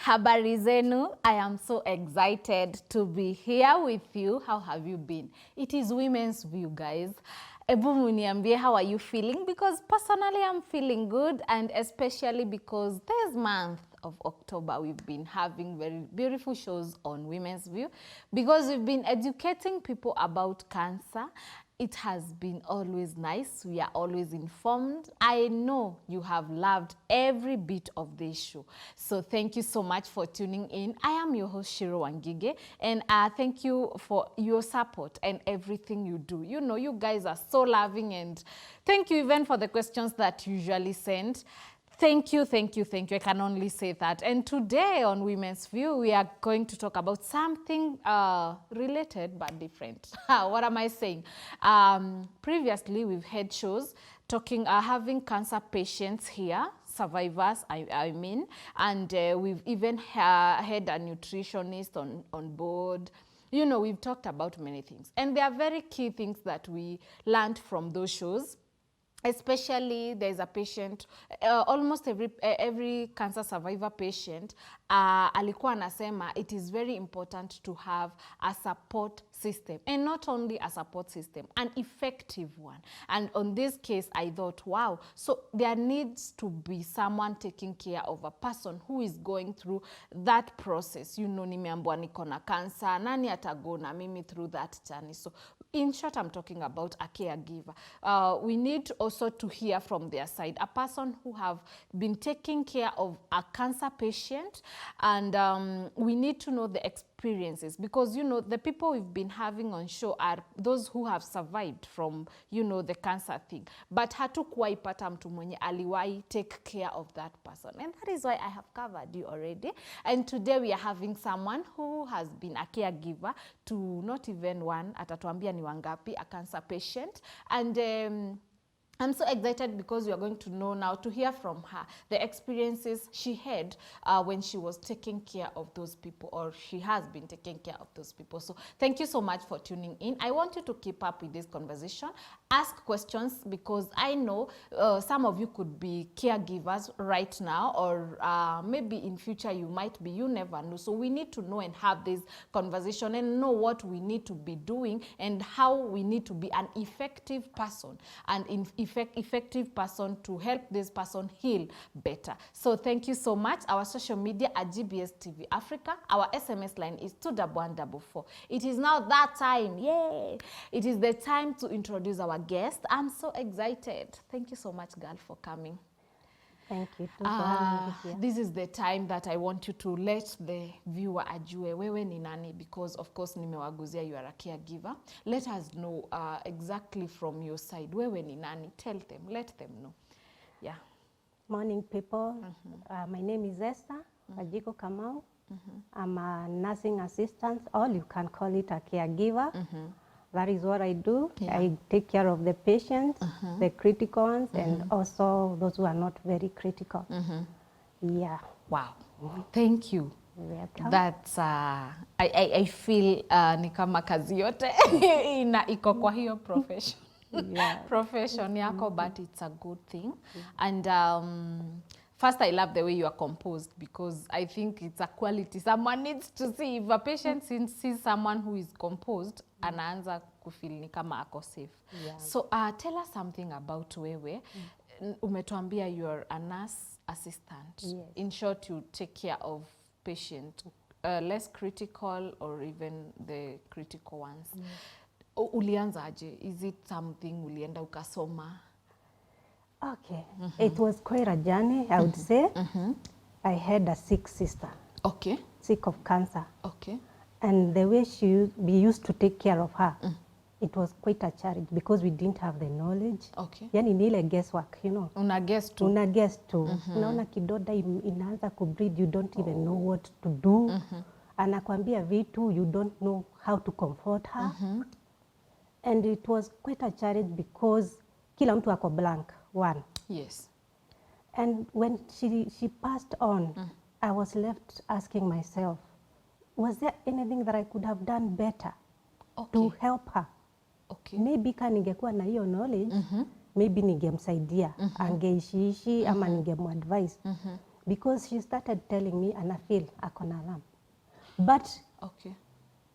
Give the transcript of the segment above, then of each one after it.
Habari zenu. I am so excited to be here with you. How have you been? It is Women's View, guys. Ebu muniambie, how are you feeling? Because personally, I'm feeling good, and especially because this month of October, we've been having very beautiful shows on Women's View because we've been educating people about cancer. It has been always nice. We are always informed. I know you have loved every bit of this show. So thank you so much for tuning in. I am your host, Shiro Wangige, and thank you for your support and everything you do. You know, you guys are so loving, and thank you even for the questions that you usually send. Thank you, thank you, thank you. I can only say that. And today on Women's View, we are going to talk about something related but different. What am I saying? Previously, we've had shows talking, having cancer patients here, survivors, I mean, and we've even had a nutritionist on board. You know, we've talked about many things. And there are very key things that we learned from those shows. Especially, there's a patient, almost every cancer survivor patient, alikuwa anasema it is very important to have a support system. And not only a support system, an effective one. And on this case, I thought, wow, so there needs to be someone taking care of a person who is going through that process. You know, nimeambiwa niko na cancer, nani atago na mimi through that journey. So in short, I'm talking about a caregiver. We need also to hear from their side, a person who have been taking care of a cancer patient, and we need to know the experiences, because, you know, the people we've been having on show are those who have survived from, you know, the cancer thing. But hatukuwahi pata mtu mwenye aliwahi take care of that person. And that is why I have covered you already. And today we are having someone who has been a caregiver to not even one, atatuambia ni wangapi, a cancer patient. And I'm so excited because we are going to know now, to hear from her, the experiences she had when she was taking care of those people, or she has been taking care of those people. So thank you so much for tuning in. I want you to keep up with this conversation. Ask questions, because I know some of you could be caregivers right now, or maybe in future you might be, you never know. So we need to know and have this conversation and know what we need to be doing and how we need to be an effective person, and effective person to help this person heal better. So thank you so much. Our social media at GBS TV Africa. Our SMS line is 21144. It is now that time. Yay! It is the time to introduce our guest. I'm so excited. Thank you so much, girl, for coming. Thank you too for having me here. This is the time that I want you to let the viewer ajue wewe ni nani, because of course nimewaguzia you are a caregiver. Let us know exactly from your side, wewe ni nani. Tell them, let them know. Yeah. Morning, people. My name is Esther Wajiko Kamau. I'm a nursing assistant, or you can call it a caregiver. That is what I do. Yeah. I take care of the patients, the critical ones, and also those who are not very critical. Yeah. Wow. Thank you. Welcome. That's I feel ni kama kazi yote iko kwa hiyo profession. Yeah. Profession yako, but it's a good thing. And first, I love the way you are composed, because I think it's a quality someone needs to see. If a patient sees someone who is composed, anaanza kufeel ni kama ako safe. Yeah. So tell us something about wewe. Umetuambia you're a nurse assistant. Yes. In short, you take care of patients, less critical or even the critical ones. Ulianza aje? Is it something ulienda ukasoma? Okay. It was quite a journey, I would say. I had a sick sister, Okay. sick of cancer. Okay. And the way we used to take care of her, it was quite a challenge, because we didn't have the knowledge. Okay. Yani ni ile guesswork, you know. Una guess tu. Una guess tu. Unaona kidoda inaanza kubreed, you don't even know what to do. Anakwambia vitu, you don't know how to comfort her. And it was quite a challenge, because kila mtu ako blank, one. Yes. And when she passed on, I was left asking myself, was there anything that I could have done better to help her? Okay. Maybe ka ningekuwa na hiyo knowledge, maybe ningemsaidia, angeishiishi ama ningemadvise. because she started telling me ana feel ako na lump. But Okay.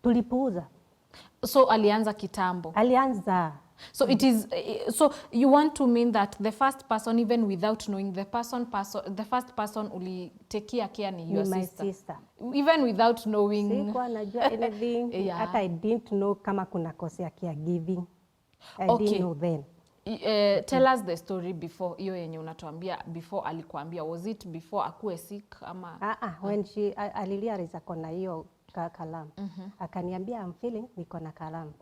tulipuuza. So alianza kitambo. Alianza. So it is, so you want to mean that the first person, even without knowing the first person ulitekia care ni your my sister. sister. Even without knowing. Sikuwa najua anything. Yeah. Hata I didn't know kama kuna kosi ya caregiving. I Okay. didn't know then. Tell us the story before hiyo yenye unatuambia, before alikuambia. Was it before akuwe sick ama? When she alirealize ako na hiyo kalamp. Akaniambia I'm feeling niko na kalamp.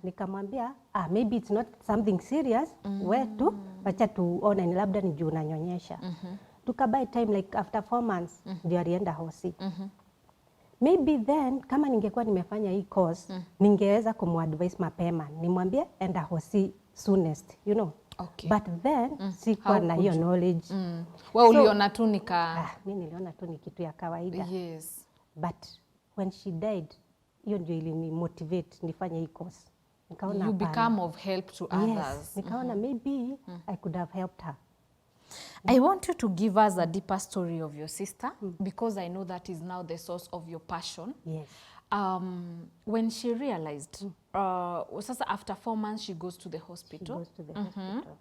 Nikamwambia maybe it's not something serious. Wewe tu acha tuone ni labda ni juu unanyonyesha. Tukabai time like after 4 months ndio alienda hosi. Maybe then kama ningekuwa nimefanya hii course ningeweza kumadvise mapema. Nimwambie enda hosi soonest, you know. Okay. But then sikuwa na hiyo knowledge. Wewe uliona tu mimi niliona tu ni kitu ya kawaida. Yes. But when she died, hiyo ndio ilini motivate nifanye hii course. Nikaona you become of help to others. Yes. Nikaona maybe I could have helped her. I want you to give us a deeper story of your sister because I know that is now the source of your passion. Yes. When she realized, sasa after 4 months she goes to the hospital. She goes to the hospital.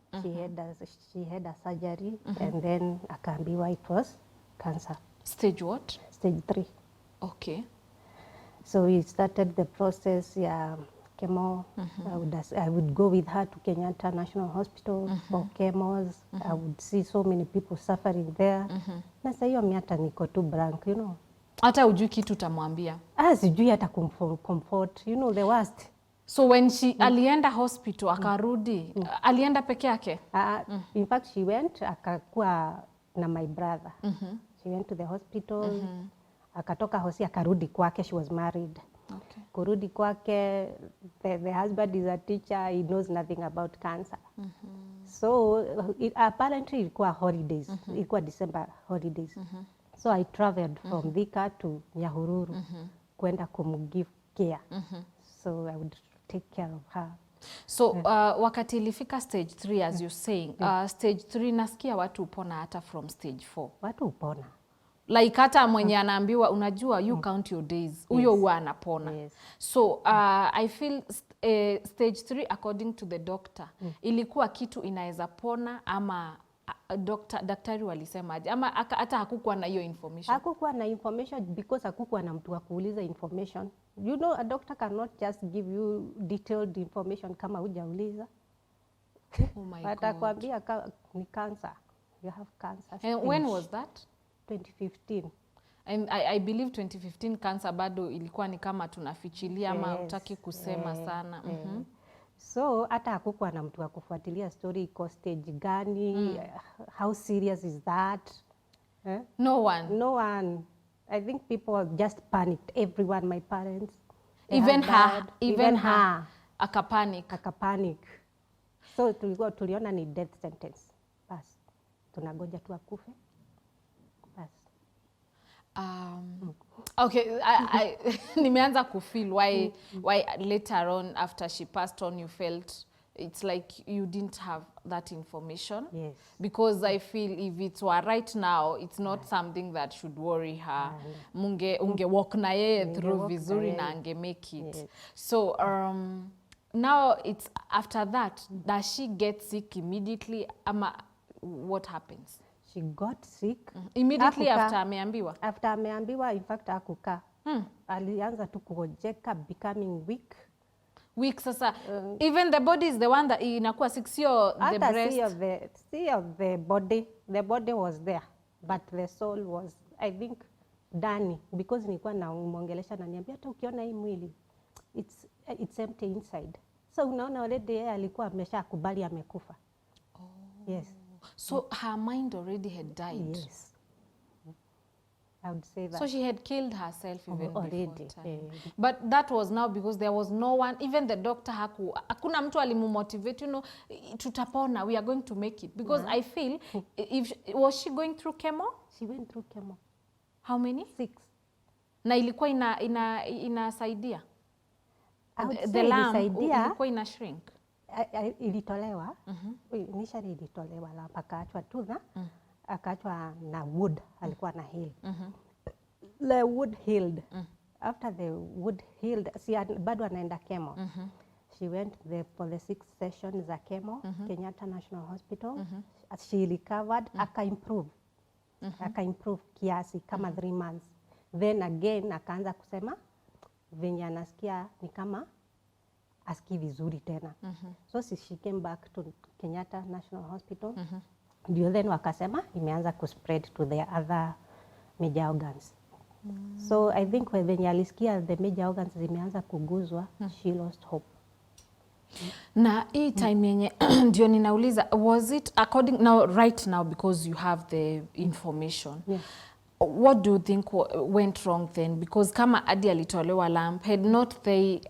She had a surgery and then akaambiwa it was cancer. Stage what? Stage 3. Okay. So we started the process chemo. I would go with her to Kenyatta National Hospital for chemos. I would see so many people suffering there. Na sasa hiyo miata niko tu blank, you know. Hata ujui kitu utamwambia. Sijui hata comfort, you know the worst. So when she alienda hospital akarudi, alienda peke yake? In fact she went akakuwa na my brother. She went to the hospital. Akatoka hosi akarudi kwake, she was married. Okay. Kurudi kwake, the husband is a teacher, he knows nothing about cancer. So apparently ilikuwa holidays, ilikuwa December holidays. So I traveled from Thika to Nyahururu kwenda kumgive care. So I would take care of her. So wakati ilifika stage 3 as you're saying, stage 3 nasikia watu upona hata from stage 4. Watu upona. Like hata mwenye anaambiwa unajua you count your days, huyo huwa anapona. Yes. So I feel stage 3 according to the doctor ilikuwa kitu inaweza pona ama daktari walisemaje ama hata hakukuwa na hiyo information? Hakukuwa na information because hakukuwa na mtu wa kuuliza information. You know a doctor cannot just give you detailed information kama hujauliza. Oh my God. Atakwambia ni cancer. You have cancer. And when was that? 2015. And I believe 2015 cancer bado ilikuwa ni kama tunafichilia ama utaki kusema sana. So hata hakukuwa na mtu wa kufuatilia story iko stage gani, how serious is that? No one. I think people just panicked. Everyone, my parents. Even her. Akapanic. So tuliona ni death sentence. Bas. Tunagoja tu akufe. Bas. Okay, I nimeanza kufeel why later on after she passed on you felt it's like you didn't have that information. Yes. Because I feel if it were right now, it's not something that should worry her. Unge walk na yeye through vizuri na ange make it. Yes. So now it's after that, does she get sick immediately? What happens? She got sick. Immediately after ameambiwa? After ameambiwa, in fact, hakukaa. Alianza tu kugojeka, becoming weak. Weak sasa. Even the body is the one that inakuwa sick, sio the breast? See of the body. The body was there, but the soul was, I think, ndani. Because nilikuwa namuongelesha na niambia hata ukiona hii mwili, it's empty inside. So unaona already yeye alikuwa ameshakubali amekufa. Yes. So her mind already had died. Yes. I would say that. So she had killed herself even already before time. But that was now because there was no one, even the doctor hakuna mtu alimumotivate, you know, tutapona, we are going to make it. Because I feel, was she going through chemo? She went through chemo. How many? 6. Na ilikuwa inasaidia? The lump ilikuwa ina shrink? Ilitolewa, initially ilitolewa la pakaachwa tu akaachwa na wood, alikuwa na heal. The wood healed. After the wood healed, bado anaenda chemo. She went there for the 6 sessions za chemo, Kenyatta National Hospital. She recovered, aka-improve. Aka-improve kiasi kama 3 months. Then again akaanza kusema venye anasikia ni kama asikii vizuri tena. So she came back to Kenyatta National Hospital. Ndio then wakasema imeanza kuspread to the other major organs. So I think venye alisikia the major organs zimeanza kuguzwa, she lost hope. Na hii time yenye ndio ninauliza, was it according now right now because you have the information, what do you think went wrong then? Because kama hadi alitolewa lump, had not they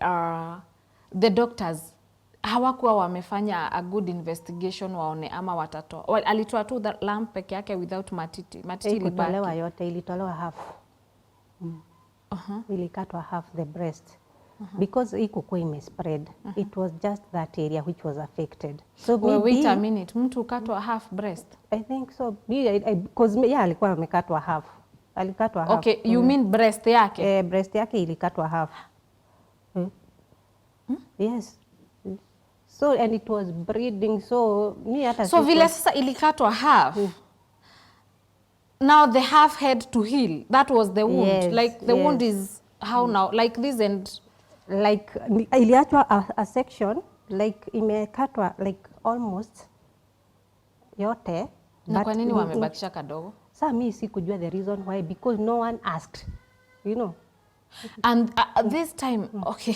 the doctors hawakuwa wamefanya a good investigation waone ama watatoa, alitoa tu the lump peke yake without matiti Ilitolewa yote, ilitolewa half. Ilikatwa half the breast. Because ikukuwa imespread, it was just that area which was affected. So well, wait a minute, mtu ukatwa half breast? I think so. Because alikuwa amekatwa half. Alikatwa half. Okay, you mean breast yake? Breast yake ilikatwa half. Yes. So and it was bleeding, so so vile sasa ilikatwa half. Now the half had to heal. That was the wound. Yes, like the wound is how now? Like this and like iliachwa a section like imekatwa like almost yote. Na kwa nini wamebakisha kadogo? Sasa mimi sikujua the reason why, because no one asked, you know. And this time, okay,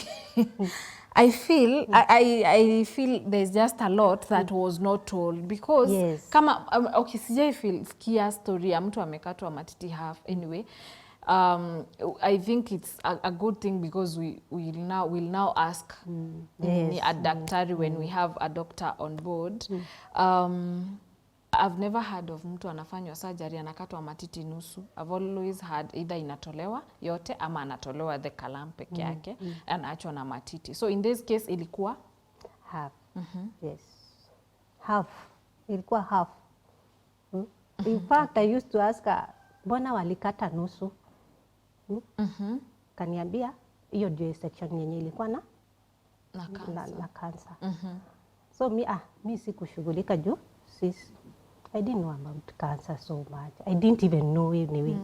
I feel I feel there's just a lot that was not told, because kama okay, sijai feel skia story ya mtu amekatwa matiti half anyway. I think it's a good thing because we'll now ask a daktari when we have a doctor on board. I've never heard of mtu anafanywa surgery anakatwa matiti nusu. I've always heard either inatolewa yote ama anatolewa the kalam peke yake anaachwa na matiti. So in this case ilikuwa half. Yes. Half. Ilikuwa half. In fact, I used to ask her, mbona walikata nusu? Kaniambia hiyo ndio section yenye ilikuwa na cancer. So mi sikushughulika juu I didn't know about cancer so much. I didn't even know anyway.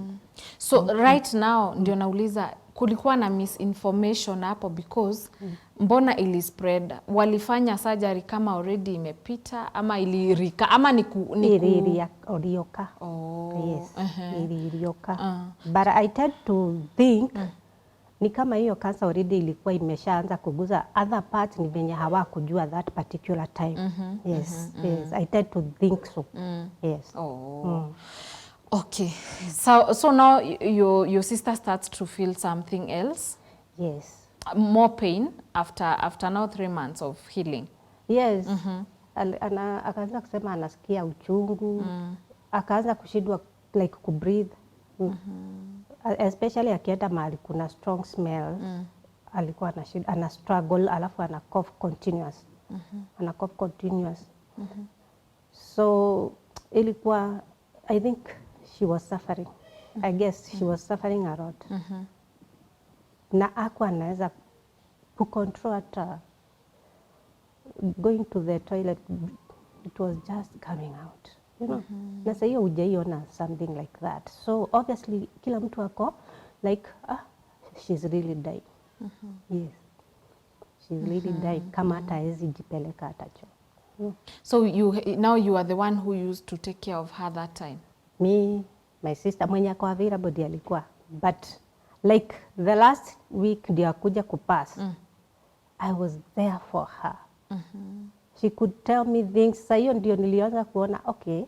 So right now ndio nauliza, kulikuwa na misinformation hapo because mbona ili spread? Walifanya surgery kama already imepita ama ilirika ama ilirioka. Yes, ilirioka. But I tend to think ni kama hiyo cancer already ilikuwa imeshaanza kuguza other parts, ni venye hawakujua that particular time. Yes. I tend to think so. Yes. Okay. So now your sister starts to feel something else? Yes. More pain after now 3 months of healing? Yes. Akaanza kusema anasikia uchungu. Akaanza kushindwa like kubreathe. Especially akienda mahali kuna strong smell. Alikuwa ana struggle, alafu ana cough continuous. Ana cough continuous. So ilikuwa, I think she was suffering. I guess she was suffering a lot. Na hakuwa anaweza kucontrol hata going to the toilet, it was just coming out. You know? Na sasa hiyo hujaiona something like that. So obviously kila mtu ako like she's really dying. Yes. She's really dying kama hata hawezi jipeleka hata choo. So now you are the one who used to take care of her that time? Me, my sister mwenye ako available ndiye alikuwa. But like the last week ndio akuja kupass. I was there for her. She could tell me things. Sasa hiyo ndio nilianza kuona okay,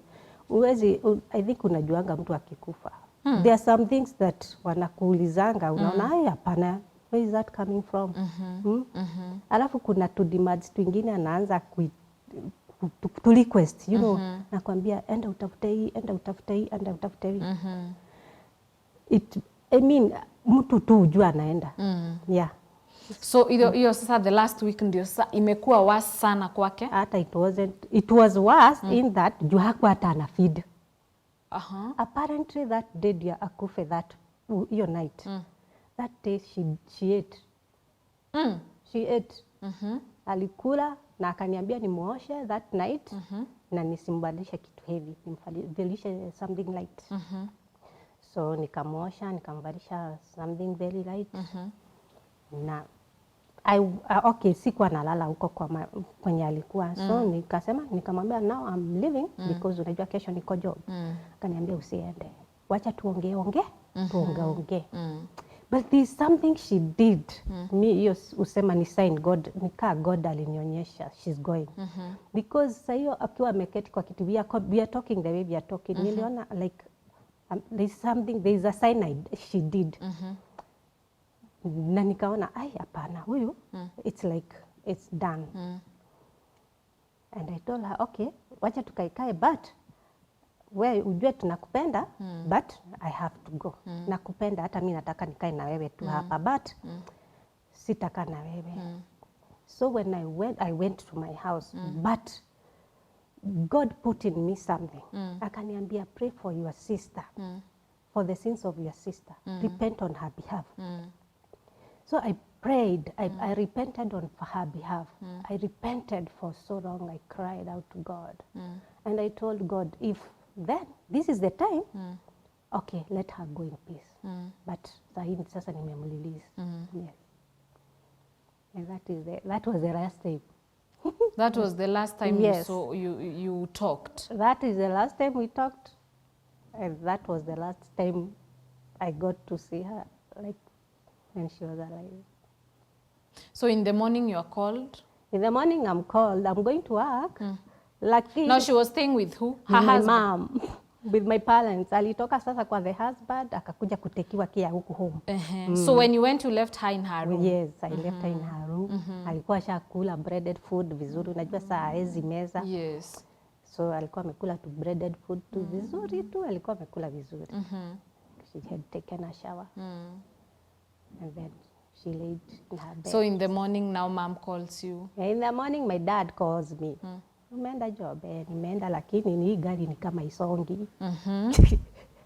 I think unajuanga mtu akikufa. There are some things that wanakuulizanga unaona hapana, where is that coming from? Alafu kuna tudimads twingine anaanza to request, you know, nakwambia enda utafute hii, enda utafute hii, enda utafute hii. I mean mtu tu ujua anaenda. Yeah. So hiyo sasa the last week ndio sasa imekuwa worse sana kwake? Hata it was worse in that juu hakuwa hata ana feed. Apparently that day ndio akufe that hiyo night. That day she ate. She ate. Alikula na akaniambia nimuoshe that night na nisimbadilishe kitu heavy, nimvalishe something light. So nikamuosha, nikamvalisha something very light. Na okay, sikuwa nalala huko kwenye alikuwa. So nikamwambia now I'm leaving because unajua kesho niko job. Akaniambia usiende. Wacha tuongee. But there's something she did. Mi hiyo usema ni sign God, nikaa God alinionyesha she's going. Because saa hiyo akiwa ameketi kwa kitu, we are talking the way we are talking. Niliona like there's a sign she did. Na nikaona ai hapana huyu it's like it's done. And I told her okay, wacha tukaikae but wewe ujue tunakupenda but I have to go. Nakupenda hata mimi nataka nikae na wewe tu hapa but sitaka na wewe. So when I went to my house but God put in me something. Akaniambia pray for your sister. For the sins of your sister. Repent on her behalf. So I prayed, I repented on her behalf. I repented for so long, I cried out to God. And I told God, if then this is the time, okay, let her go in peace. But sasa nimemrelease. Yes. And that was the last time. That was the last time yes. you talked? That is the last time we talked. And that was the last time I got to see her, like when she was alive. So in the morning you are called? In the morning I'm called, I'm going to work. Lucky. Now she was staying with who? Her With my husband? mom, with my parents. Alitoka sasa kwa the husband, akakuja kutekiwa kia huku home. So when you went, you left her in her room? Yes, I left her in her room. Alikuwa shakula breaded food vizuri, unajua saa haezi meza. Yes. So alikuwa amekula tu breaded food tu vizuri tu, alikuwa amekula vizuri. She had taken a shower. And then she laid in her bed. So in the morning now mom calls you? In the morning my dad calls me. Umeenda job? Nimeenda lakini hii gari ni kama isongi.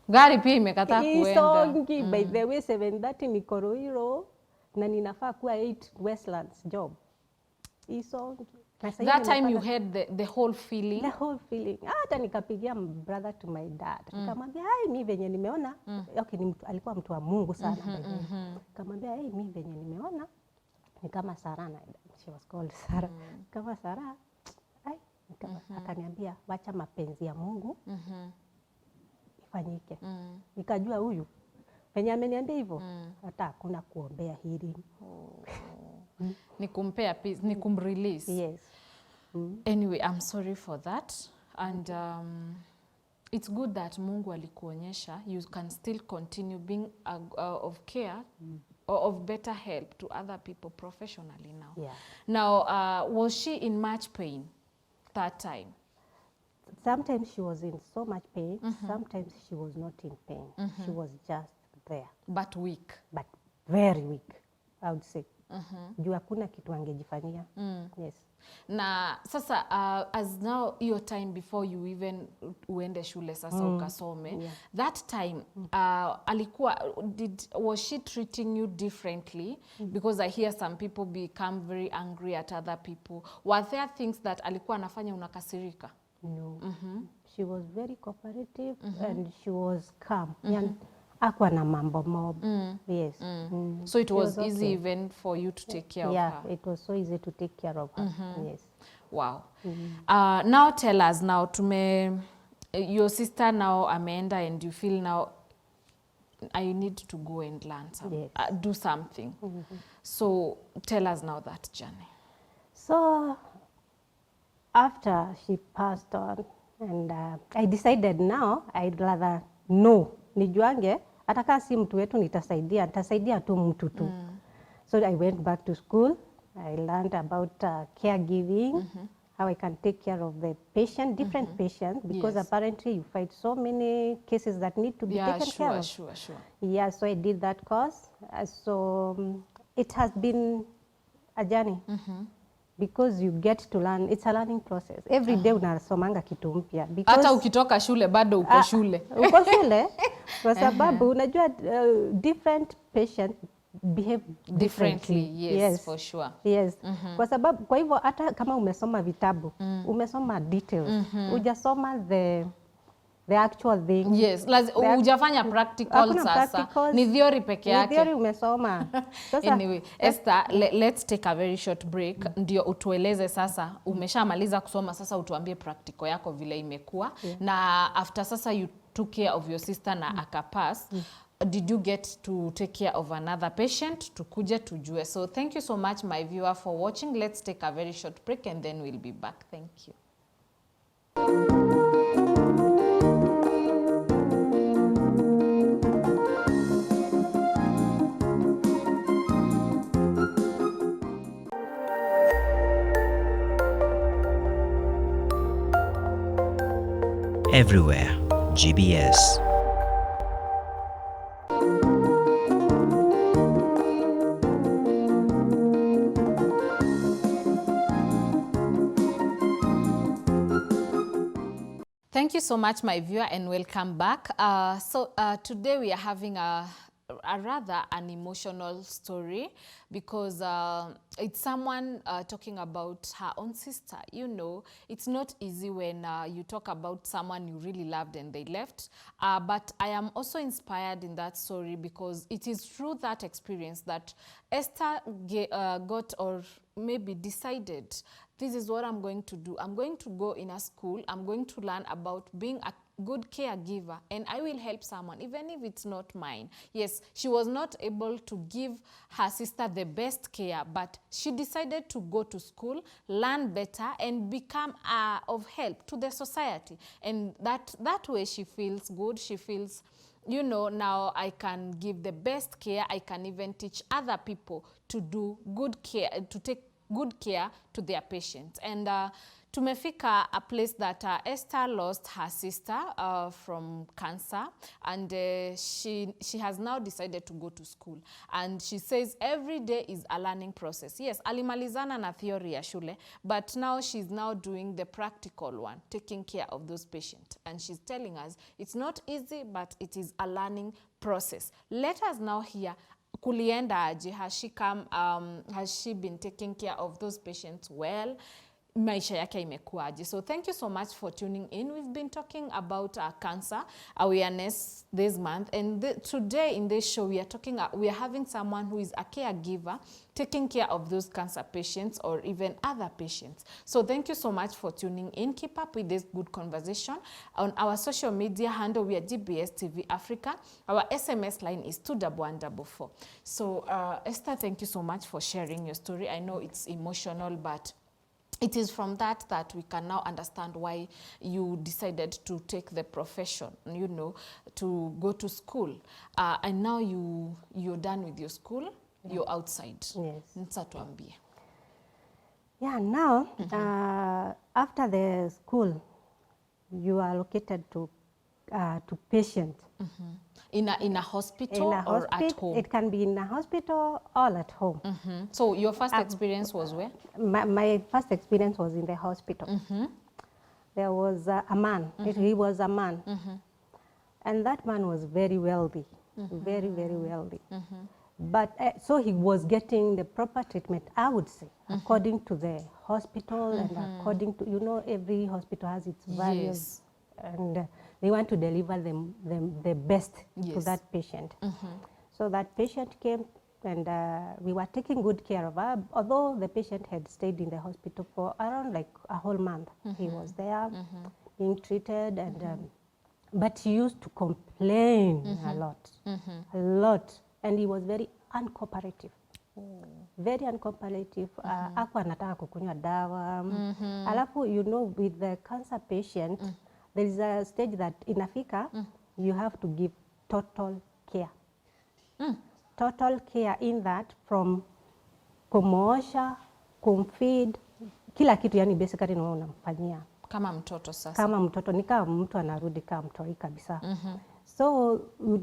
Gari pia imekataa kuenda. Isongi. By the way 7:30 niko Ruiru na ninafaa kuwa 8 Westlands job. Isongi. That time you had the whole feeling? The whole feeling. Hata nikapigia brother to my dad. Nikamwambia, "Hai mimi venye nimeona." Okay, alikuwa mtu wa Mungu sana. Nikamwambia, "Hey, mimi venye nimeona ni kama Sarah." She was called Sarah. Kama Sarah. Akaniambia, "Wacha mapenzi ya Mungu ifanyike." Nikajua huyu venye ameniambia hivyo hata hakuna kuombea hili. Ni kumpea peace, ni kumrelease. Yes. Anyway, I'm sorry for that. And it's good that Mungu alikuonyesha you can still continue being of care or of better help to other people professionally now. Yeah. Now, was she in much pain that time? Sometimes she was in so much pain. Sometimes she was not in pain. She was just there. But weak. But very weak, I would say. Juu hakuna kitu angejifanyia. Yes. Na sasa as now your time before you even uende shule sasa ukasome, that time was she treating you differently? Because I hear some people become very angry at other people. Were there things that alikuwa anafanya unakasirika? No. She was very cooperative and she was calm. Hakuwa na mambo mob. Yes. So it was okay. easy even for you to take care of her? Yeah, it was so easy to take care of her. Yes. Wow. Now tell us now, your sister now ameenda and you feel now I need to go and learn something, do something. So tell us now that journey. So after she passed on and I decided now I'd rather know, nijuange hata kama si mtu wetu nitasaidia tu mtu tu. So I went back to school. I learned about caregiving, how I can take care of the patient, different patients, because apparently you find so many cases that need to be taken care of. Sure. Yeah, so I did that course. So it has been a journey. because you get to learn. It's a learning process. Every day unasomanga kitu mpya. Hata ukitoka shule bado uko shule. Uko shule kwa sababu unajua different patients behave differently. Yes, for sure. Yes. Kwa sababu kwa hivyo hata kama umesoma vitabu, umesoma details, hujasoma the actual thing. Yes, hujafanya practical sasa. Ni theory peke yake. Ni theory umesoma. Sasa, anyway, Esther, let's take a very short break. Ndio utueleze sasa, umeshamaliza kusoma sasa utuambie practical yako vile imekuwa. Na after sasa you took care of your sister na akapass. Did you get to take care of another patient? Tukuje tujue. So thank you so much my viewer for watching. Let's take a very short break and then we'll be back. Thank you. Everywhere, GBS. Thank you so much, my viewer, and welcome back. Today we are having a rather an emotional story because it's someone talking about her own sister. You know, it's not easy when you talk about someone you really loved and they left. But I am also inspired in that story because it is through that experience that Esther got or maybe decided, this is what I'm going to do. I'm going to go in a school. I'm going to learn about being a good caregiver and I will help someone, even if it's not mine. Yes, she was not able to give her sister the best care, but she decided to go to school, learn better, and become of help to the society. And that way she feels good. She feels, you know, now I can give the best care. I can even teach other people to do good care, to take good care to their patients. And tumefika a place that Esther lost her sister from cancer, and she has now decided to go to school. And she says every day is a learning process. Yes, alimalizana na theory ya shule, but now she's now doing the practical one, taking care of those patients. And she's telling us it's not easy, but it is a learning process. Let us now hear kulienda aje. Has she been taking care of those patients well? Maisha yake imekuaje? So thank you so much for tuning in. We've been talking about cancer awareness this month, and today in this show we are having someone who is a caregiver taking care of those cancer patients or even other patients. So thank you so much for tuning in. Keep up with this good conversation. On our social media handle, we are GBS TV Africa. Our SMS line is 21144. So Esther, thank you so much for sharing your story. I know it's emotional, but it is from that we can now understand why you decided to take the profession, you know, to go to school. And now you're done with your school, you're outside. Yes. Nsa tuambie. Yeah, now, after the school, you are allocated to patient. In a hospital or at home? It can be in a hospital or at home. So your first experience was where? My first experience was in the hospital. There was a man. He was a man. And that man was very wealthy, very, very wealthy. But so he was getting the proper treatment, I would say, according to the hospital and according to, you know, every hospital has its values. Yes. And they want to deliver them the best to that patient. So that patient came and we were taking good care of her, although the patient had stayed in the hospital for around like a whole month. He was there being treated, and but he used to complain a lot, and he was very uncooperative. Very uncooperative. Hakuwa anataka kukunywa dawa. Alafu, you know, with the cancer patient, there is a stage that inafika, you have to give total care. Total care in that, from kumosha, kumfeed, kila kitu, yani basically na unamfanyia. Kama mtoto sasa. Kama mtoto, ni kama mtu anarudi kama mtoi kabisa. So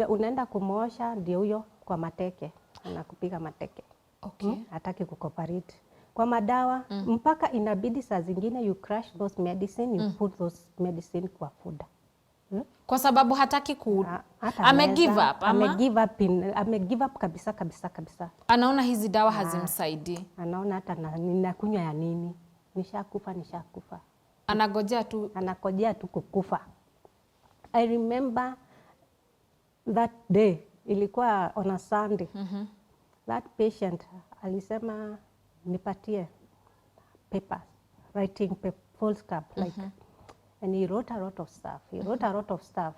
unaenda kumosha, ndio huyo kwa mateke, anakupiga mateke. Okay. Hataki kucooperate. kwa madawa mpaka inabidi saa zingine you crush those medicine, you put those medicine kwa food. Kwa sababu hataki give up ama ame give up kabisa. Anaona hizi dawa hazimsaidii. Anaona hata ninakunywa ya nini? Nishakufa. Anagojea tu kukufa. I remember that day, ilikuwa on a Sunday. That patient alisema nipatie papers, writing false cap like, and he wrote a lot of stuff.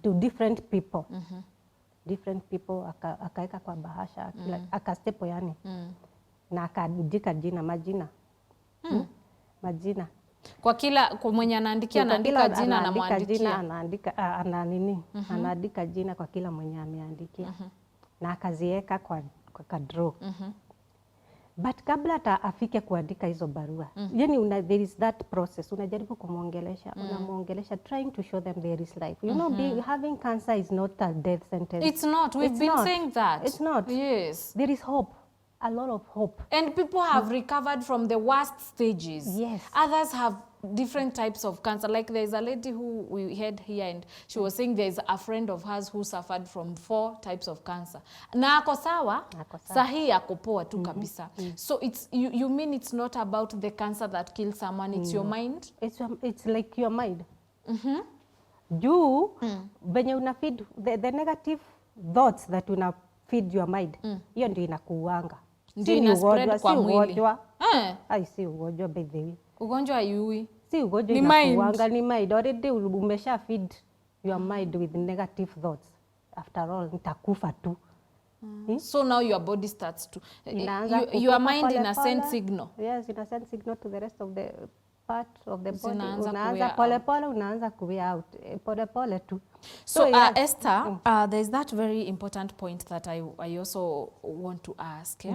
To different people. Different people akaeka kwa bahasha, akastepo yani. Na akaandika majina. Kwa mwenye anaandikia anaandika jina na mwandikia. Anaandika jina kwa kila mwenye ameandikia. Na akazieka kwa draw. But kabla hata afike kuandika hizo barua, yani there is that process, unajaribu kumuongelesha, unamuongelesha, trying to show them there is life. You know, having cancer is not a death sentence. It's not. We've been saying that. It's not. Yes. There is hope. A lot of hope. And people have recovered from the worst stages. Yes. Others have different types of cancer. Like there's a lady who we had here and she was saying there's a friend of hers who suffered from 4 types of cancer. Na ako sawa, sahi ako poa tu kabisa. So you mean it's not about the cancer that kills someone, it's your mind? It's like your mind. Juu, venye una feed the negative thoughts that una feed your mind, hiyo ndio inakuanga. Ndio ina spread kwa mwili. Si ugonjwa by the way. Ugonjwa hayui. Si ugonjwa inakuanga, ni mind. Already umesha feed your mind with negative thoughts. After all, nitakufa tu. So now your body starts to... your mind in a send signal. Yes, in a send signal to the rest of the part of the body. Unaanza pole, unaanza kuwear out. Pole tu. So Esther, there's that very important point that I also want to ask,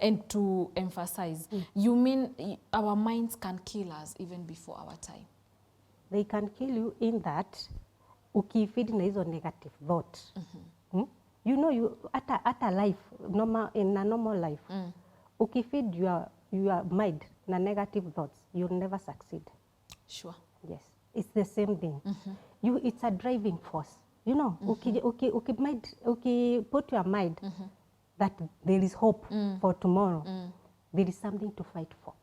and to emphasize. You mean our minds can kill us even before our time? They can kill you in that ukifeed na hizo negative thought. You know, you at a life, in a normal life, ukifeed your mind na negative thoughts, you'll never succeed. Sure. Yes. It's the same thing. It's a driving force. You know, put your mind that there is hope for tomorrow. There is something to fight for.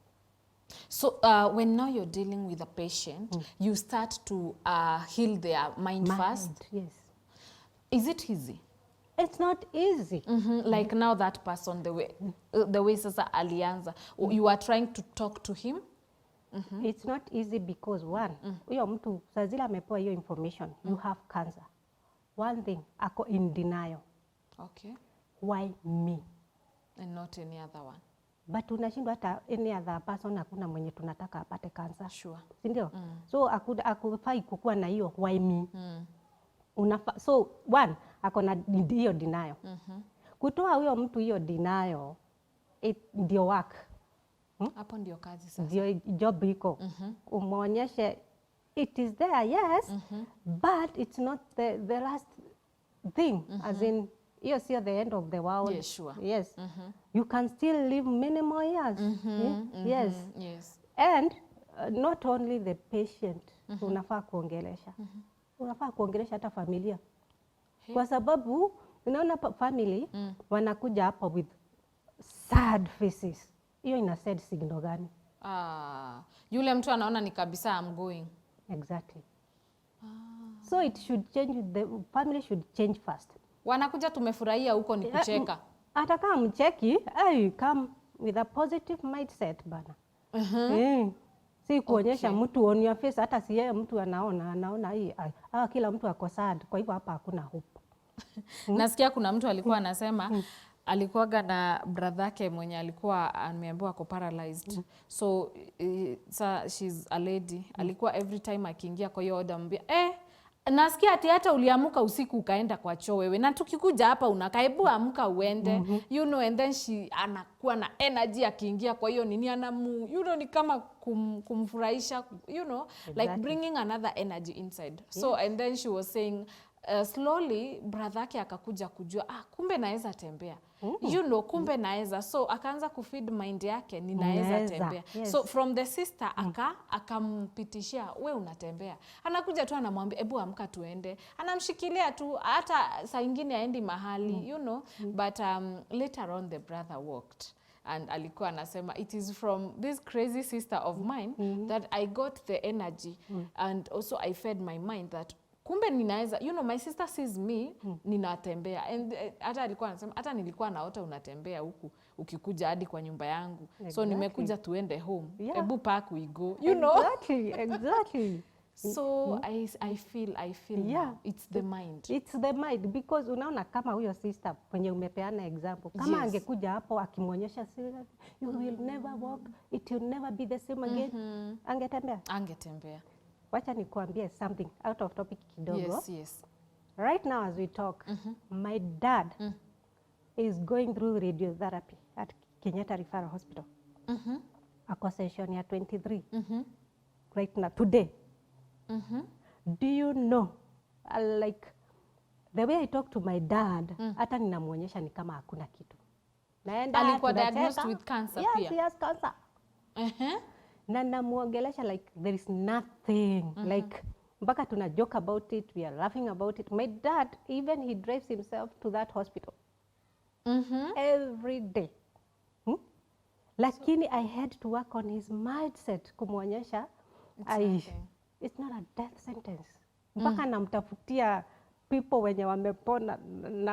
So when now you're dealing with a patient, you start to heal their mind first? Yes. Is it easy? It's not easy. Like now that person, the way sasa alianza, you are trying to talk to him? It's not easy because one, huyo mtu saa zile amepewa hiyo information, you have cancer. One thing, ako in denial. Okay. Why me? And not any other one. But unashindwa hata any other person, hakuna mwenye tunataka apate cancer. Sure. Sindio? So akufai kukua na hiyo why me? So one, ako na hiyo denial. Kutoa huyo mtu hiyo denial, ndio work. Hapo ndio kazi sasa. Ndio job iko. Umuonyeshe it is there, yes, but it's not the last thing. As in, hiyo sio the end of the world. Yes, sure. Yes. You can still live many more years. Yes. Yes. And not only the patient, unafaa kuongelesha. Unafaa kuongelesha hata familia. Kwa sababu, unaona family, wanakuja hapa with sad faces. Hiyo ina sad signal gani? Yule mtu anaona ni kabisa I'm going. Exactly. So it should change, the family should change first. Wanakuja tumefurahia huko ni kucheka. Hata kama mcheki, come with a positive mindset bana. Si kuonyesha mtu on your face, hata si yeye mtu anaona hii, kila mtu ako sad, kwa hivyo hapa hakuna hope. Nasikia kuna mtu alikuwa anasema alikuwaga na brother yake mwenye alikuwa ameambiwa ako paralyzed. So she's a lady. Alikuwa every time akiingia kwa hiyo order ambia nasikia ati hata uliamuka usiku ukaenda kwa choo wewe, na tukikuja hapa unakaa amka uende. You know, and then anakuwa na energy akiingia kwa hiyo nini ni kama kumfurahisha, you know, exactly. Like bringing another energy inside. Yes. So and then she was saying slowly brother yake akakuja kujua kumbe naweza tembea. You know, kumbe naweza. So akaanza kufeed mind yake ninaweza Naweza, tembea. yes. So from the sister akampitishia we unatembea. Anakuja tu anamwambia ebu amka tuende. Anamshikilia tu hata saa ingine aendi mahali, you know. But later on the brother walked. And alikuwa anasema it is from this crazy sister of mine that I got the energy and also I fed my mind that kumbe ninaweza, you know, my sister sees me ninatembea. And hata alikuwa anasema hata nilikuwa naota unatembea huku ukikuja hadi kwa nyumba yangu. So nimekuja tuende home. Yeah. Ebu park we go. You know? Exactly. So I feel Yeah. now, it's the mind. It's the mind because unaona kama huyo sister kwenye umepeana example kama Yes. angekuja hapo akimwonyesha you will never walk, it will never be the same again, angetembea. Angetembea. Wacha nikuambie something out of topic kidogo. Yes, yes. Right now as we talk, my dad is going through radiotherapy at Kenyatta Referral Hospital. Ako session ya 23 right now today. Do you know, like the way I talk to my dad, hata ninamuonyesha ni kama hakuna kitu. Naenda Alikuwa tunacheka. diagnosed with cancer yes, pia? He has cancer. Na namuongelesha like there is nothing. Like mpaka tuna joke about it, we are laughing about it. My dad, even he drives himself to that hospital every day. Lakini I had to work on his mindset kumwonyesha it's not a death sentence. Mpaka namtafutia people wenye wamepona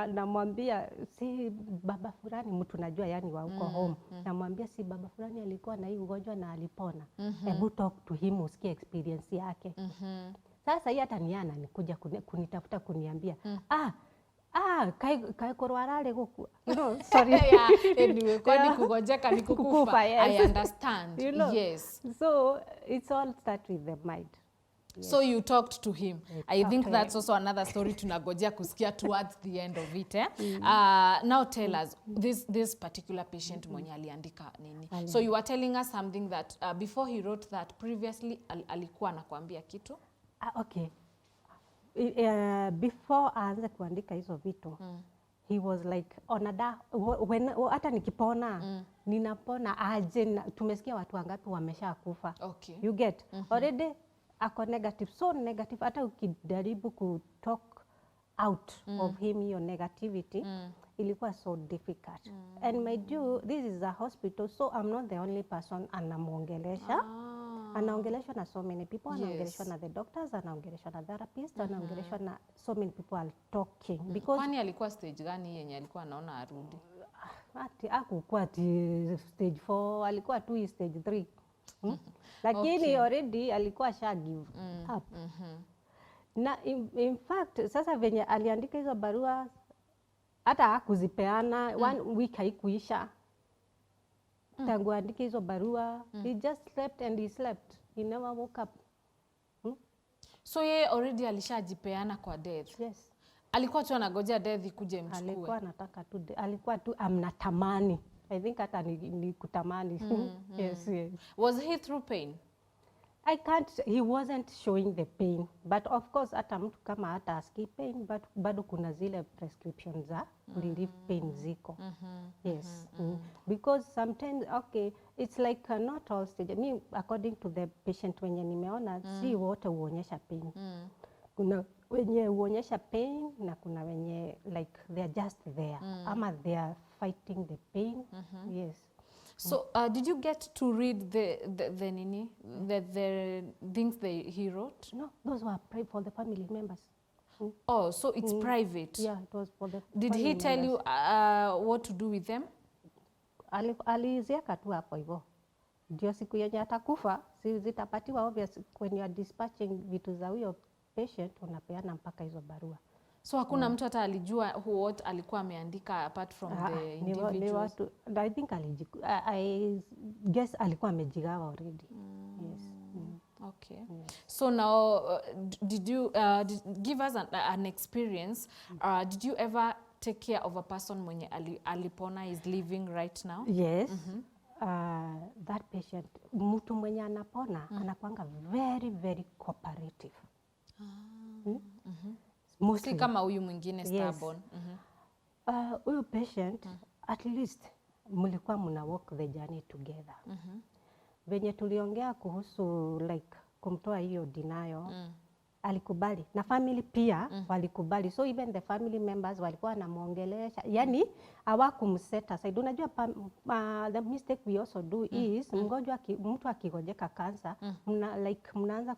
namwambia si baba fulani mtu najua yani wa huko home. Namwambia si baba fulani alikuwa na hii ugonjwa na alipona. Hebu talk to him usikie experience yake. Sasa hii hata niana nikuja kunitafuta kuniambia kai korwarale guku. You know, sorry. Yeah, anyway, kwani kugojeka ni kukufa. Yes. I understand. You know? Yes. So it's all start with the mind. Yes. So you talked to him. I think Okay. that's also another story tunagojea kusikia towards the end of it. Now tell us, this particular patient mwenye aliandika nini? So you were telling us something that before he wrote that previously alikuwa anakuambia kitu? Okay. Before aanze kuandika hizo vitu, he was like hata nikipona ninapona aje, tumesikia watu wangapi wamesha kufa. Okay. You get already ako negative, so negative hata ukijaribu ku talk out of him hiyo negativity ilikuwa so difficult. And mind you, this is a hospital, so I'm not the only person anamuongelesha. Anaongeleshwa na so many people, anaongeleshwa na the doctors, anaongeleshwa na therapists, anaongeleshwa na so many people are talking. Because Kwani alikuwa stage gani yenye alikuwa anaona arudi? hakukuwa ati stage 4, alikuwa tu stage 3. Lakini Okay. already alikuwa sha give up. Na in fact sasa venye aliandika hizo barua hata hakuzipeana, 1 week haikuisha. Tangu andike hizo barua, he just slept and he slept. He never woke up. So yeye already alishajipeana kwa death. Yes. Alikuwa tu anagojea death ikuje mchukue. Alikuwa anataka tu, alikuwa tu amnatamani. I think hata ni kutamani. Yes, yes. Was he through pain? He wasn't showing the pain. But of course hata mtu kama hata aski pain, but bado kuna zile prescriptions za relief pain ziko. Yes. Because sometimes, okay, it's like not all stage. Me, according to the patient wenye nimeona, si wote huonyesha pain. Kuna wenye huonyesha pain na kuna wenye like they are just there. Ama they are fighting the pain. Yes. So did you get to read the things he wrote? No, those were for the family members. Oh, so it's private. Yeah, it was for the Did family he tell members. you what to do with them? Aliziaka tu hapo hivyo. Ndio siku yenye atakufa, si zitapatiwa obvious when you are dispatching vitu za huyo patient unapeana mpaka hizo barua. So hakuna mtu hata alijua what alikuwa ameandika apart from the individuals? I think I guess alikuwa amejigawa already. Yes. Okay. So now, did you give us an experience? Did you ever take care of a person mwenye alipona is living right now? Yes. That patient, mtu mwenye anapona anakuanga very, very cooperative. Mostly. Si kama huyu mwingine stubborn. Huyu patient at least mlikuwa mna walk the journey together. Venye tuliongea kuhusu like kumtoa hiyo denial, alikubali na family pia walikubali, so even the family members walikuwa wanamuongelesha, yani hawakumset aside. Unajua the mistake we also do is mgonjwa mtu akigojeka cancer, mnaanza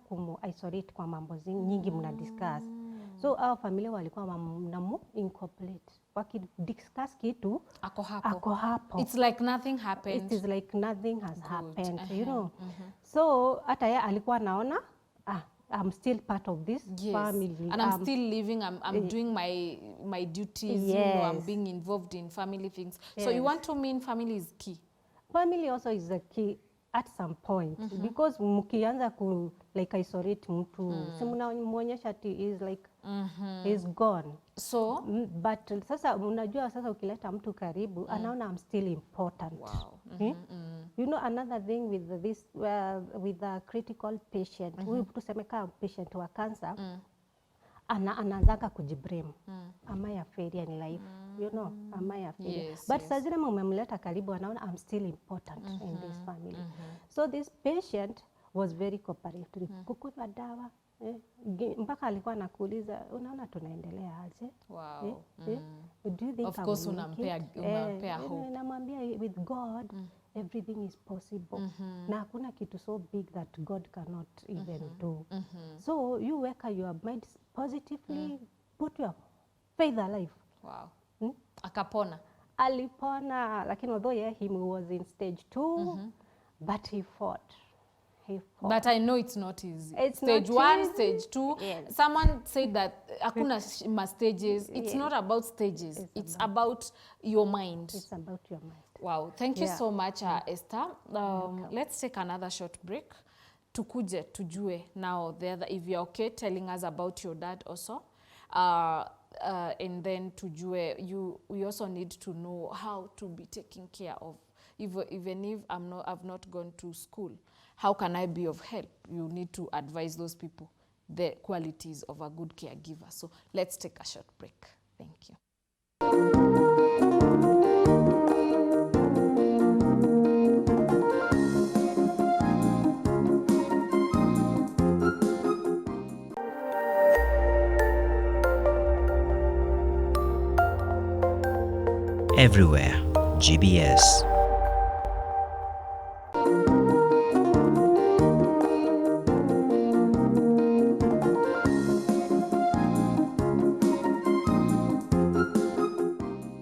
isolate kwa mambo nyingi mna discuss. So our family walikuwa mnamu incorporate, wakidiscuss kitu ako hapo. It's like nothing happened. It is like nothing has happened, you know. So hata yeye alikuwa anaona I'm still part of this family. And I'm still living, I'm doing my duties, you know, I'm being involved in family things. So you want to mean family is key? Family also is the key at some point, because mkianza ku like isolate mtu, si mnamuonyesha is like is gone. So but sasa unajua sasa ukileta mtu karibu anaona I'm still important. Wow. You know, another thing with this with a critical patient, huyu tuseme kama patient wa cancer, anaanza kujiblame. Am I a failure in life? You know, am I a failure? But saa zile umemleta karibu anaona I'm still important in this family. So this patient was very cooperative. Kukunywa dawa, mpaka alikuwa anakuuliza unaona tunaendelea aje? Wow. Do you think of course unampea hope. Namwambia with God everything is possible. Na hakuna kitu so big that God cannot even do. So you wake your mind positively, put your faith alive. Wow. Akapona. Alipona, lakini although he was in stage 2, but he fought. But I know it's not easy. It's stage not 1, easy. stage 2. Yes. Someone said that hakuna stages. It's not about stages. It's about your mind. It's about your mind. Wow. Thank you so much, Esther. Let's take another short break. Tukuje, tujue now, if you're okay, telling us about your dad also. And then tujue, we also need to know how to be taken care of. Even if I've not gone to school, how can I be of help? You need to advise those people the qualities of a good caregiver. So let's take a short break. Thank you. Everywhere, GBS.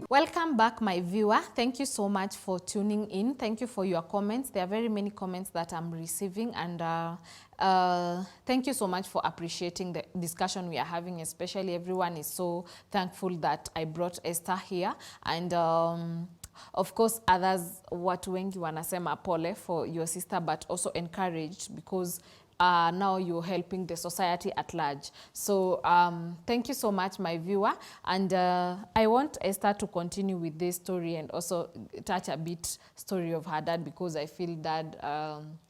Welcome back, my viewer. Thank you so much for tuning in. Thank you for your comments. There are very many comments that I'm receiving, and thank you so much for appreciating the discussion we are having. Especially everyone is so thankful that I brought Esther here, and of course others, watu wengi wanasema pole for your sister, but also encouraged because now you're helping the society at large. So thank you so much, my viewer. And I want Esther to continue with this story and also touch a bit story of her dad, because I feel dad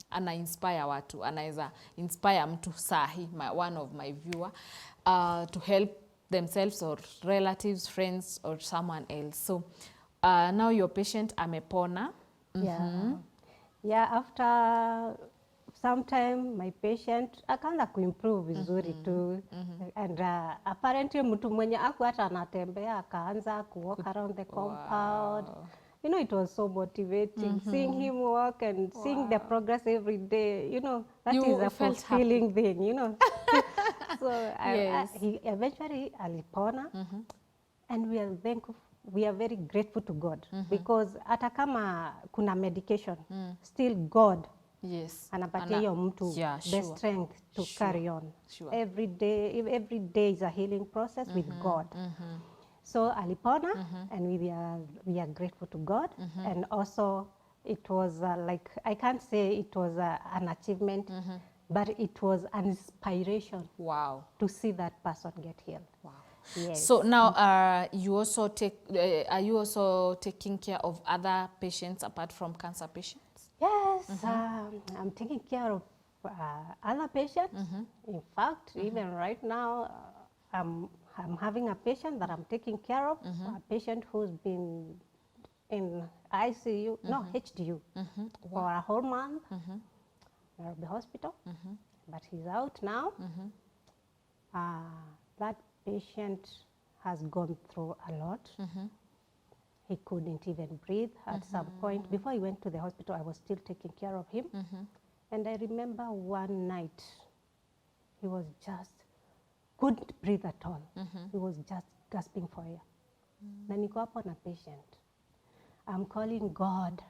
ana inspire watu, anaweza inspire mtu sahi, one of my viewer, to help themselves or relatives, friends, or someone else. So now your patient amepona. Yeah, after sometime my patient akaanza kuimprove vizuri tu, and apparently mtu mwenye hata anatembea akaanza walk around the compound. You know, it was so motivating seeing him walk and seeing the progress every day. You know, that is a fulfilling thing, you know. So he eventually alipona, and we are very grateful to God, because hata kama kuna medication, still God anapatia hiyo mtu the strength to carry on. Every day is a healing process with God. So alipona, and we are grateful to God. And also it was like, I can't say it was an achievement, but it was an inspiration to see that person get healed. Yes. So now you also are you also taking care of other patients apart from cancer patients? Yes, I'm taking care of other patients. In fact, even right now, I'm I'm having a patient that I'm taking care of, a patient who's been in ICU, no, HDU, for a whole month, Nairobi Hospital, but he's out now. That patient has gone through a lot. He couldn't even breathe at some point. Before he went to the hospital, I was still taking care of him. And I remember one night, he was just, couldn't breathe at all. He was just gasping for air. Na niko hapo na patient. I'm calling God.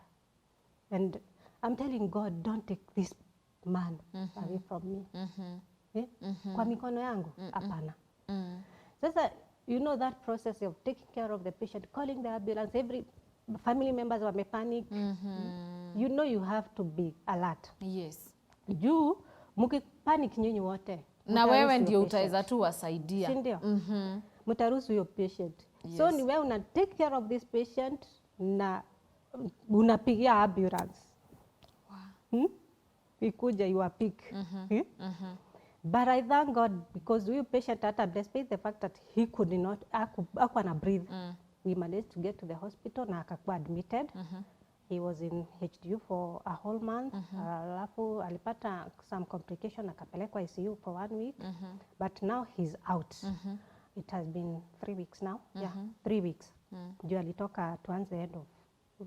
And I'm telling God, don't take this man away from me. Kwa mikono yangu, hapana. Sasa, you know that process of taking care of the patient, calling the ambulance, every family members wame panic. You know you have to be alert. Yes. Juu, mukipanic nyinyi wote. Na wewe ndio utaweza tu wasaidia. Si ndio? Mutaruhusu huyo patient. So ni wewe una take care of this patient na unapigia ambulance. Ikuja you pick. But I thank God because huyo patient hata despite the fact that he could not, hakuwa na breathe. We managed to get to the hospital na akakuwa admitted. He was in HDU for a whole month. Alafu alipata some complication akapelekwa ICU for 1 week. But now he's out. It has been 3 weeks now. Yeah, 3 weeks. Juu alitoka towards the end of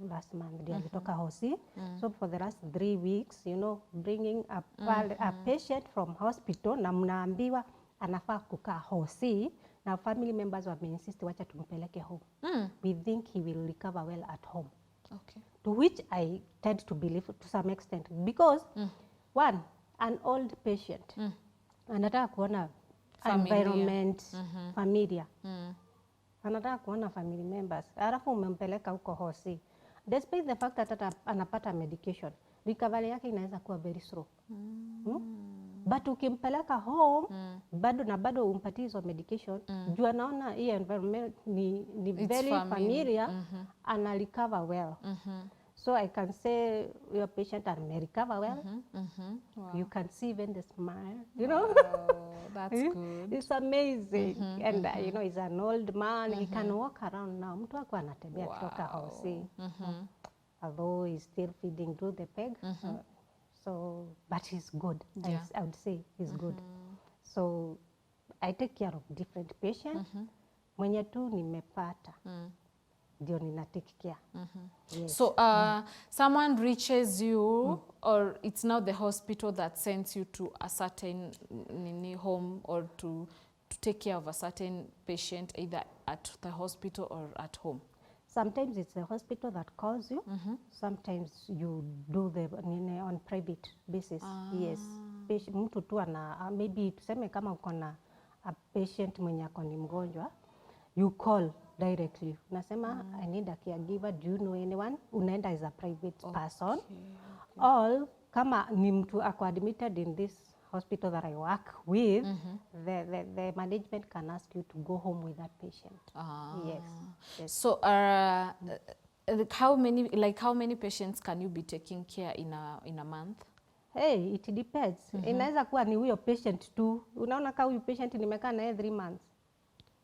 last month. Ndio alitoka hosi. So for the last 3 weeks, you know, bringing a patient from hospital na mnaambiwa anafaa kukaa hosi na family members wameinsist wacha tumpeleke home. We think he will recover well at home. Okay. To which I tend to believe to some extent because one, an old patient anataka kuona environment, familia. Anataka kuona family members. Alafu umempeleka huko hosi. Despite the fact that anapata medication, recovery yake inaweza kuwa very slow. But ukimpeleka home, bado umpatie hizo medication, juu anaona hii environment ni very familiar, ana recover well. So I can say your patient may recover well. Wow. You can see even the smile, you know. That's good. It's amazing. And you know, he's an old man. He can walk around now. Mtu wako anatembea kutoka hosi. Although he's still feeding through the peg. So, but he's good. Yeah. I would say he's good. So, I take care of different patients. Mwenye tu nimepata. Ndio nina take care. Yes. So someone reaches you or it's now the hospital that sends you to a certain home or to take care of a certain patient either at the hospital or at home? Sometimes it's the hospital that calls you. Sometimes you do the on private basis. Yes. Mtu tu ana maybe tuseme kama uko na a patient mwenye ako ni mgonjwa, you call directly. Unasema I need a caregiver. Do you know anyone? Unaenda as a private person. All kama ni mtu ako admitted in this hospital that I work with, the management can ask you to go home with that patient. Yes. So how many patients can you be taking care in a month? Hey, it depends. Inaweza kuwa ni huyo patient tu. Unaona kama huyo patient nimekaa naye 3 months.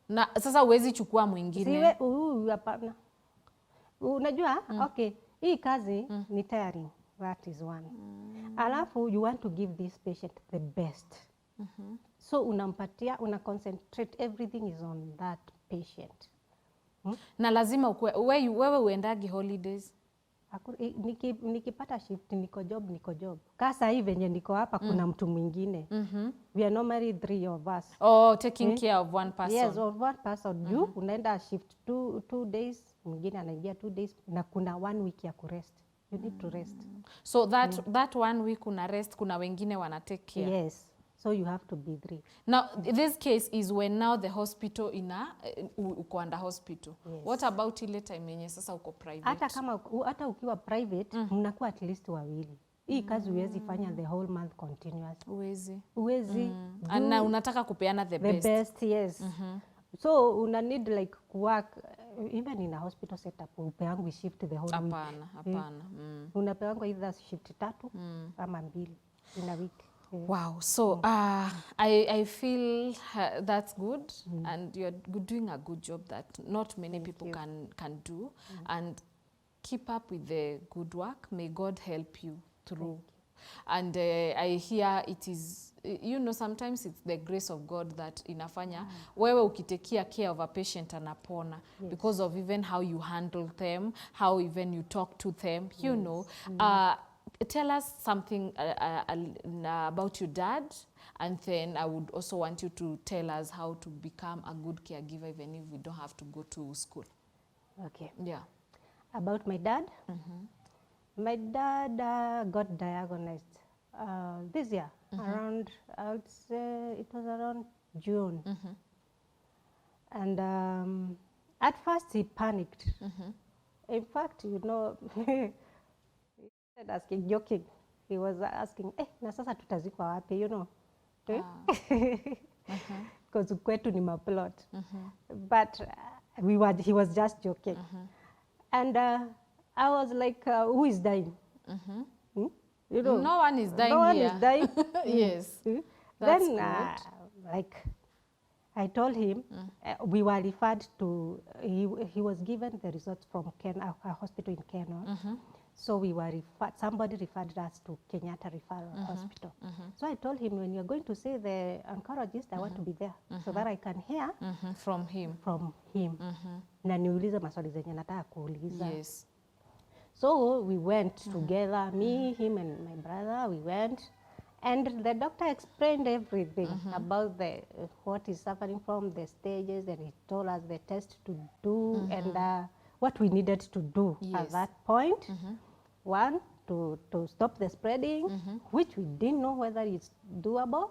Na sasa huwezi chukua mwingine. Siwe hapana. Unajua, okay, hii kazi ni tiring. That is one. Alafu you want to give this patient the best. So unampatia, concentrate, everything is on that patient. Na lazima wewe uendagi holidays? Nikipata shift niko job. Kasa hii venye niko hapa kuna mtu mwingine. We are normally 3 of us. Oh, taking care of one person. Yes, of one person. You unaenda shift 2 days, mwingine anaingia 2 days na kuna 1 week ya kurest. You need to rest. So that 1 week una rest, kuna wengine wana take care. Yes. So you have to be 3. Now, this case is when now the hospital uko under hospital. Yes. What about ile time yenye sasa uko private? Hata ukiwa private, mnakuwa at least 2. Hii kazi huwezi fanya the whole month continuous. Huwezi. Na unataka kupeana the best. The best, yes. So una need like work even in a hospital setup. Upeangwi shift the whole week. Hapana. Unapeangwa either shift 3 ama 2 in a week. Wow. So I feel that's good, and you're doing a good job that not many people can do. And keep up with the good work. May God help you through. And I hear it is, you know, sometimes it's the grace of God that inafanya wewe ukitekia care of a patient anapona because of even how you handle them, how even you talk to them, you know. Tell us something about your dad, and then I would also want you to tell us how to become a good caregiver even if we don't have to go to school. Okay. Yeah. About my dad? My dad got diagnosed this year, around, I would say it was around June. And at first he panicked. In fact, you know, he started asking, joking. He was asking, na sasa tutazikwa wapi, you know? Because kwetu ni maplot. But he was just joking. And I was like, who is dying? You know, no one is dying no one here. is dying. Yes. That's Then, good. like, I told him, we were referred to, he was given the results from a hospital in Kenya. So we were referred, somebody referred us to Kenyatta Referral Hospital. So I told him, when you're going to see the oncologist, I want to be there so that I can hear From him. Na niulize maswali zenye nataka kuuliza. Yes. So we went together, me, him, and my brother. We went, and the doctor explained everything about what he's suffering from, the stages, and he told us the test to do and what we needed to do at that point. One, to stop the spreading, which we didn't know whether it's doable.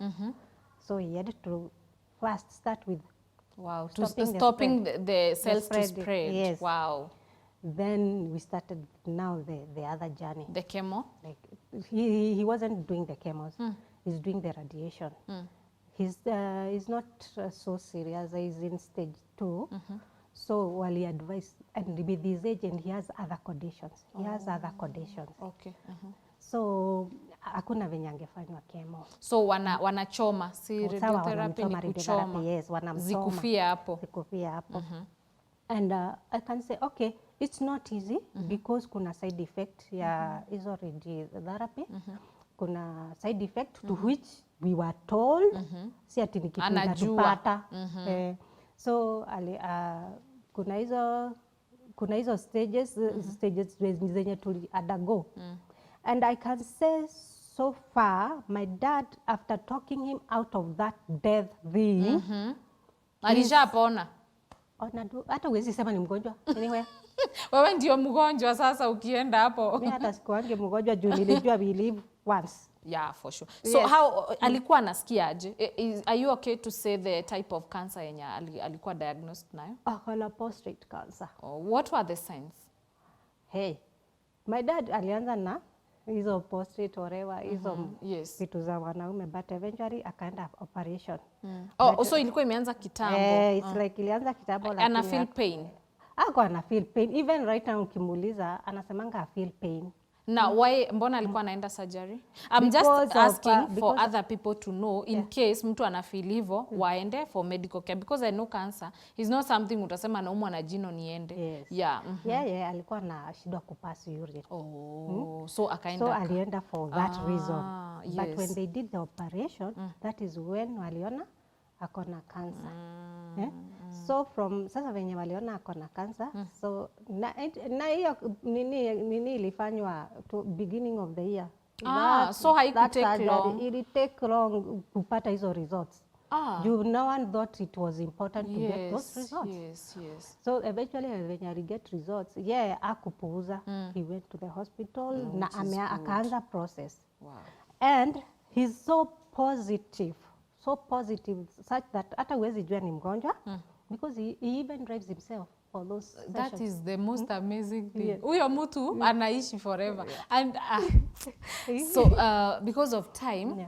So he had to first start with stopping the cells to spread. spread. Yes. Wow. Then we started now the other journey. The chemo? Like he wasn't doing the chemos. He's doing the radiation. He's not so serious. He's in stage 2. So while he advised, and with his age, and he has other conditions. He has other conditions. Okay. So hakuna venye angefanywa chemo. So wanachoma, si radiotherapy ni kuchoma. Yes, wanamchoma. Zikufia hapo. Zikufia hapo. And I can say, okay, it's not easy because kuna side effect ya hizo radiotherapy. Kuna side effect to which we were told, si ati ni kitu inatupata. So kuna hizo stages zenye tuli undergo. And I can say so far, my dad, after talking him out of that death thing, Alishapona. hata uwezi sema ni mgonjwa anyway. Wewe ndio mgonjwa sasa ukienda hapo. Mimi hata sikuange mgonjwa juu nilijua we live once. Yeah, for sure. So how alikuwa anasikiaje? Are you okay to say the type of cancer yenye alikuwa diagnosed nayo? Akona prostate cancer. What were the signs? Hey, my dad alianza na hizo prostate whatever, hizo vitu za wanaume, but eventually akaenda operation. So ilikuwa imeanza kitambo. It's like ilianza kitambo, lakini ana feel pain. Ako ana feel pain. Even right now ukimuuliza anasemanga feel pain. Now, why mbona alikuwa anaenda surgery? I'm just asking for other people to know in case mtu anafeel hivyo waende for medical care, because I know cancer is not something utasema naumwa na jino niende. Yeah, alikuwa na shida kupass urine. So akaenda. So alienda for that reason. But when they did the operation, that is when waliona akona cancer. So from sasa venye waliona akona cancer, so na hiyo nini ilifanywa to beginning of the year. So haikutake long. It take long kupata hizo results. No one thought it was important to get those results. Yes. So eventually when I get results, akupuuza. He went to the hospital na akaanza process. Wow. And he's so positive such that hata huwezi jua ni mgonjwa because he even drives himself for those sessions. That is the most amazing thing. Huyo mtu anaishi forever. And so because of time,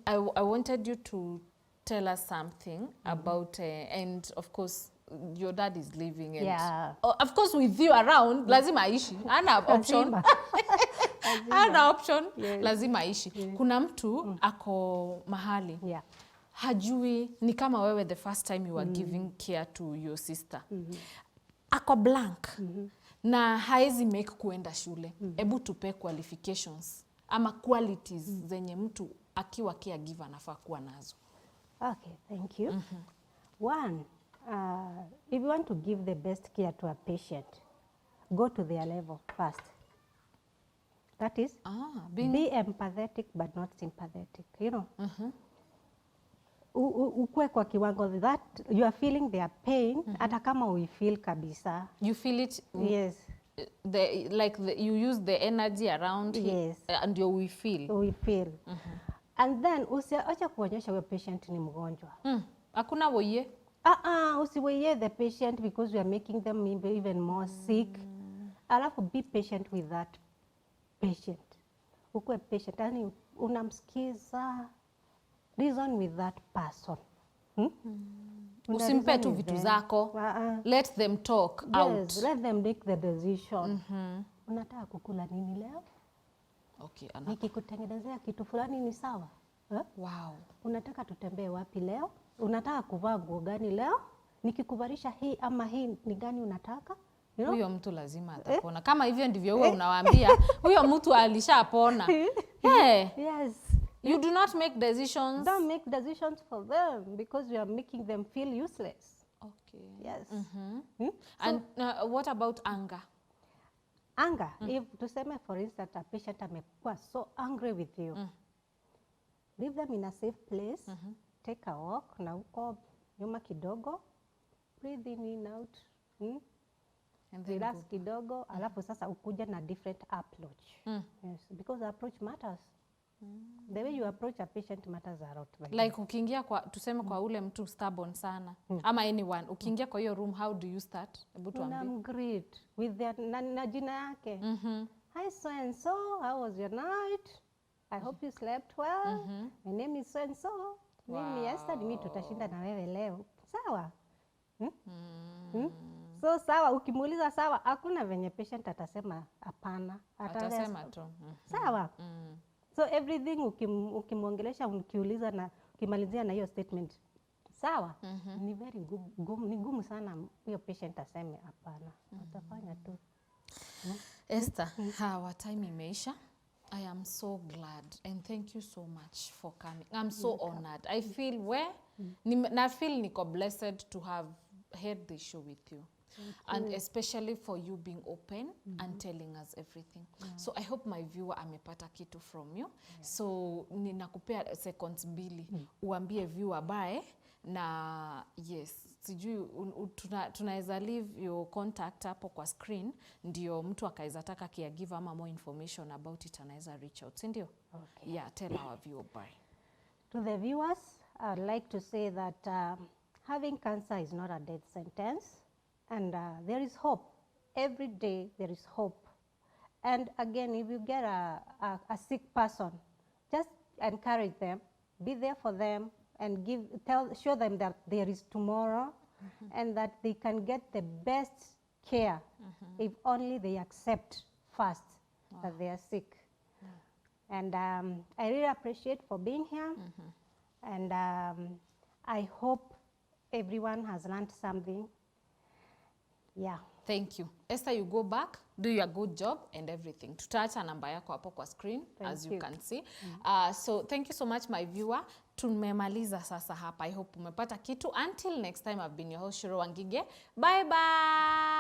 I wanted you to tell us something about and of course your dad is living and of course with you around lazima aishi, hana option. Ana option, Yes. lazima aishi. Kuna mtu ako mahali Yeah. hajui, ni kama wewe the first time you were giving care to your sister. Ako blank na haezi make kuenda shule. Ebu tupe qualifications ama qualities zenye mtu akiwa caregiver anafaa kuwa nazo. Okay, thank you. One, if you want to give the best care to a patient, go to their level first. That is, be empathetic but not sympathetic, you know. Ukue kwa kiwango that you are feeling their pain, hata kama we feel kabisa. You feel it? Yes. You use the energy around Yes. and we feel. We feel. And then usiacha kuonyesha huyo patient ni mgonjwa. Hakuna woye. Usiweye the patient because you are making them even more sick. Alafu be patient with that patient. Ukue patient, yani unamsikiza, reason with that person. Usimpe tu vitu zako. Let them talk out. Yes, let them make the decision. Unataka kukula nini leo? Okay, Nikikutengenezea kitu fulani ni sawa? Wow. Unataka tutembee wapi leo? Unataka kuvaa nguo gani leo? Nikikuvalisha hii ama hii ni gani unataka? You know? Huyo mtu lazima atapona. Kama hivyo ndivyo huwa unawaambia, huyo mtu alishapona. Yes. You do not make decisions. Don't make decisions for them because you are making them feel useless. Okay. Yes. And what about anger? Anger. If tuseme for instance a patient amekuwa so angry with you, leave them in a safe place, take a walk na uko nyuma kidogo, breathe in out, And then relax kidogo, alafu sasa ukuja na different approach. Yes, because approach matters. The way you approach a patient matters a lot. Like ukiingia kwa tuseme kwa ule mtu stubborn sana ama anyone, ukiingia kwa hiyo room, how do you start? Hebu tuambie. Unamgreet with their na jina yake. Hi so and so, how was your night? I hope you slept well. My name is so and so. Mimi yesterday mimi tutashinda na wewe leo. Sawa? So sawa, ukimuuliza sawa, hakuna venye patient atasema hapana. Atasema tu. Sawa? So everything ukimwongelesha, ukiuliza na ukimalizia na hiyo statement. Sawa? Ni very ni gumu sana hiyo patient aseme hapana. Atafanya tu. Esther, our time imeisha. I am so glad and thank you so much for coming. I'm so honored. I feel niko blessed to have had this show with you. And especially for you being open and telling us everything. So I hope my viewer amepata kitu from you. So ninakupea seconds mbili uambie viewer bye na yes, sijui tunaweza leave your contact hapo kwa screen ndio mtu akaweza taka caregiver ama more information about it anaweza reach out, si ndio? Okay. Yeah, tell our viewer bye. To the viewers, I would like to say that having cancer is not a death sentence. And there is hope. Every day there is hope. And again, if you get a sick person, just encourage them, be there for them, and show them that there is tomorrow, and that they can get the best care if only they accept first that they are sick. And I really appreciate for being here, and I hope everyone has learned something. Yeah. Thank you. Esther, you go back, do your good job and everything. Tutaacha namba yako hapo kwa screen, as you can see. So thank you so much my viewer. Tumemaliza sasa hapa. I hope umepata kitu. Until next time, I've been your host Shiro Wangige. Bye bye.